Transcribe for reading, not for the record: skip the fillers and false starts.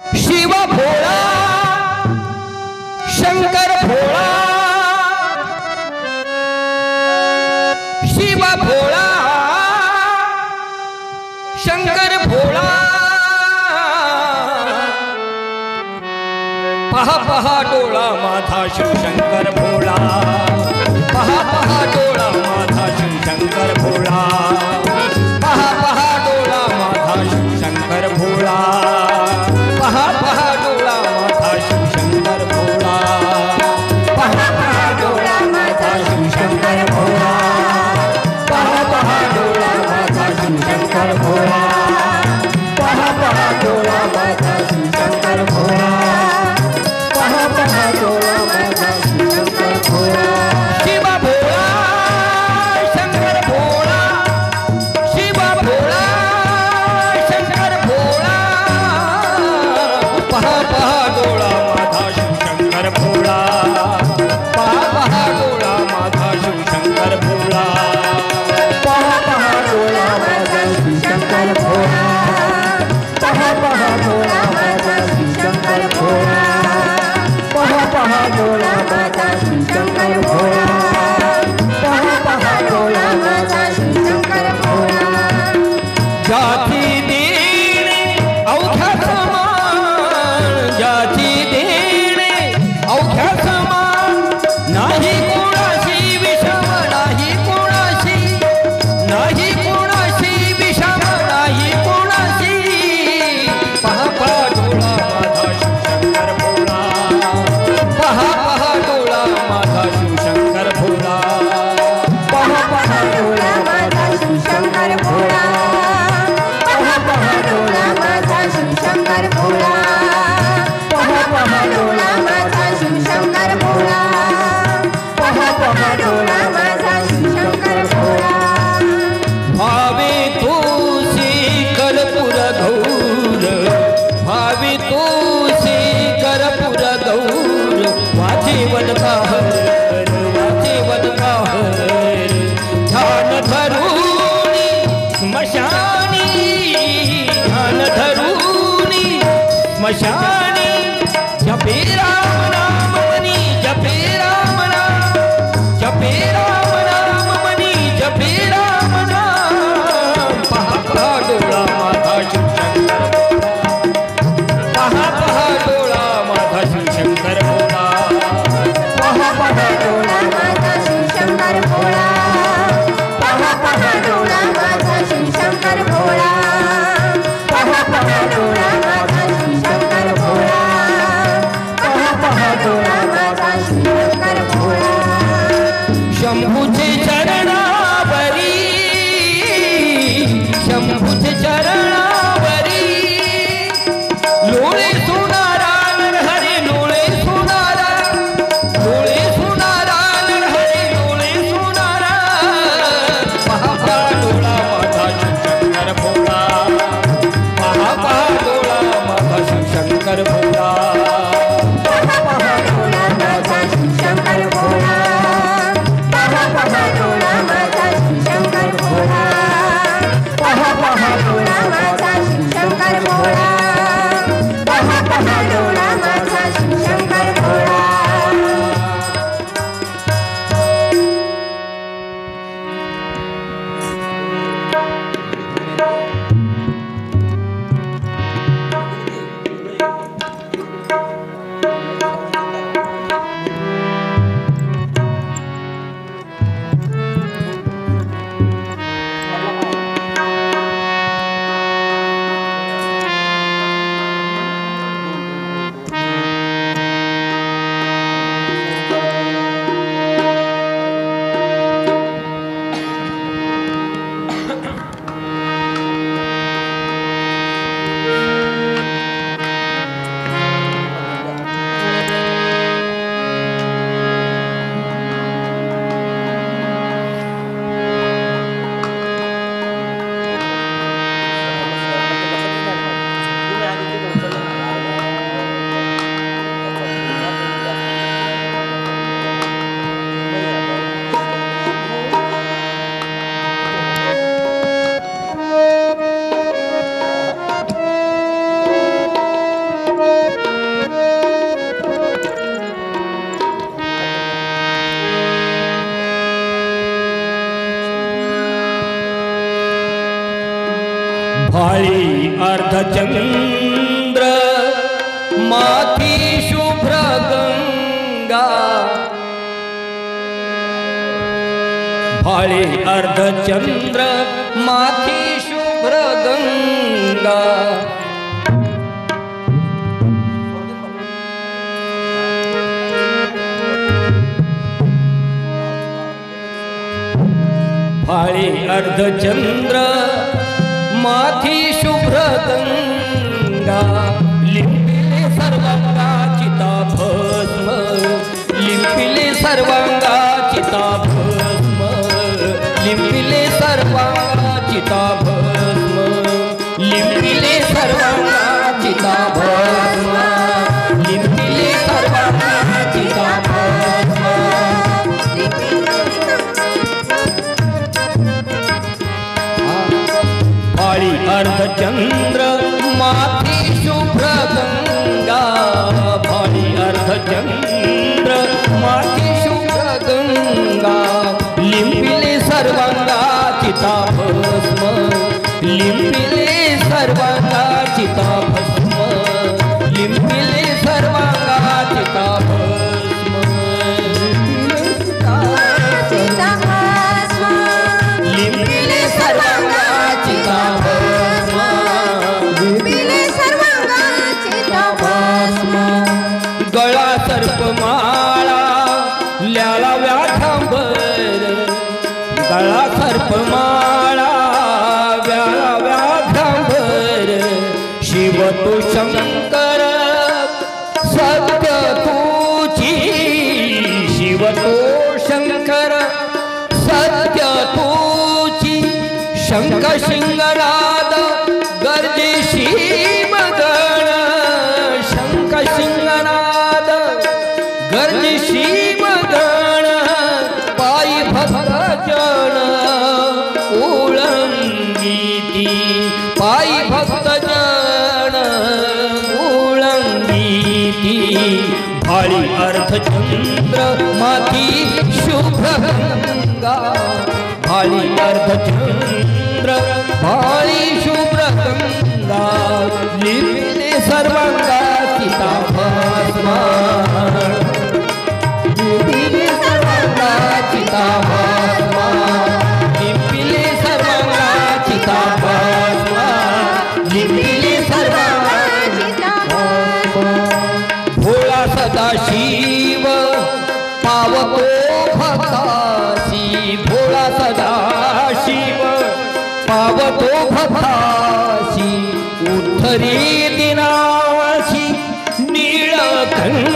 शिव भोळा शंकर भोळा शिव भोळा शंकर भोळा पहा पहा डोळा माझा शिवशंकर भोळा पहा पहा डोळा माझा शिवशंकर भोळा पहा पहा डोळा माझा शिवशंकर भोळा पहा पहा डोळा माझा शिवशंकर भोळा पहा पहा डोळा माझा शिवशंकर भोळा पहा पहा डोळा माझा शिवशंकर भोळा पहा पहा डोळा माझा शिवशंकर भोळा पहा पहा डोळा माझा शिवशंकर भोळा शिव भोळा शंकर भोळा शिव भोळा शंकर भोळा पहा पहा डोळा माझा शिवशंकर भोळा पहा पहा डोळा माझा शिवशंकर भोळा पहा पहा डोळा माझा शिवशंकर भोळा पहा पहा डोळा माझा शिवशंकर भोळा पहा पहा डोळा माझा शिवशंकर भोळा पहा पहा डोळा माझा शिवशंकर भोळा जाती देणे अवघ्या समान जाती देणे अवघ्या समान नाही कोणाशी विषम नाही कोणाशी नाही कोणाशी विषम नाही कोणाशी पहा पहा डोळा माझा शिवशंकर भोळा पहा पहा डोळा माझा शिवशंकर भोळा पहा पहा डोळा माझा शिवशंकर भोळा पहा पहा डोळा माझा शिवशंकर भोळा पहा पहा डोळा माझा शिवशंकर भोळा पहा पहा डोळा माझा शिवशंकर भोळा भावे तोसी कर्पूर गौर भावे तोसी कर्पूर गौर वाजेवन काहर वाजेवन काहर ध्यान धरूनी स्मशानी ध्यान धरूनी स्मशानी जपे राम नाम मनी जपे राम नाम जपे राम नाम मनी जपे राम नाम पहा पहा डोळा माझा शिवशंकर पहा पहा डोळा माझा शिवशंकर भोळा पहा पहा डोळा माझा शिवशंकर भोळा पहा पहा डोळा माझा शिवशंकर भोळा पहा पहा डोळा माझा शिवशंकर भोळा पहा पहा अर्धचंद्र माथी शुभ्र गंगा भाळे अर्धचंद्र माथी शुभ्र गंगा भाळे अर्धचंद्र माथी शुभ्र गंगा लिंपिले सर्वांगा चिता भस्म लिंपिले सर्वांगा चिता भस्म लिंपिले सर्वांगा चिता भस्म लिंपिले सर्वांगा चिता भस्म लिंपिले सर्वांगा चिता भस्म भाळी अर्धचंद्र माथी शुभ्र गंगा भाळी अर्धचंद्र माथी शुभ्र गंगा लिंपिले सर्वांगा चिता भस्म लिंपिले सर्वांगा चिता भस्म लिंपिले सर्वांगा चिता भस्म लिंपिले सर्वांगा चिता भस्म लिंपिले सर्वांगा चिता भस्म गळा सर्पमाळा ल्याला व्याघांबर गळा सर्पमाळा व्याला व्याघांबर शिव तू शंकर सत्य तुझी शिव तू शंकर सत्य तुझी शंख शिंगनाद गर्जेशी मगण शंख शिंगनाद गर्जेशी मगण पायी भक्त जन ओळंगीती पायी भक्त जन ओळंगीती भाळी अर्धचंद्र माथी शुभ्र गंगा भाळी अर्धचंद्र भाळी शुभ्र गंगा लिंपिले सर्वांगा चिता भस्म लिंपिले सर्वांगा चिता भस्म लिंपिले सर्वांगा चिता भस्म लिंपिले सर्वांगा चिता भस्म भोळा सदाशिव पावतो भक्तासी भोळा सदाशिव पावतो भक्तासी उद्धरी दिनासी नीळकंठ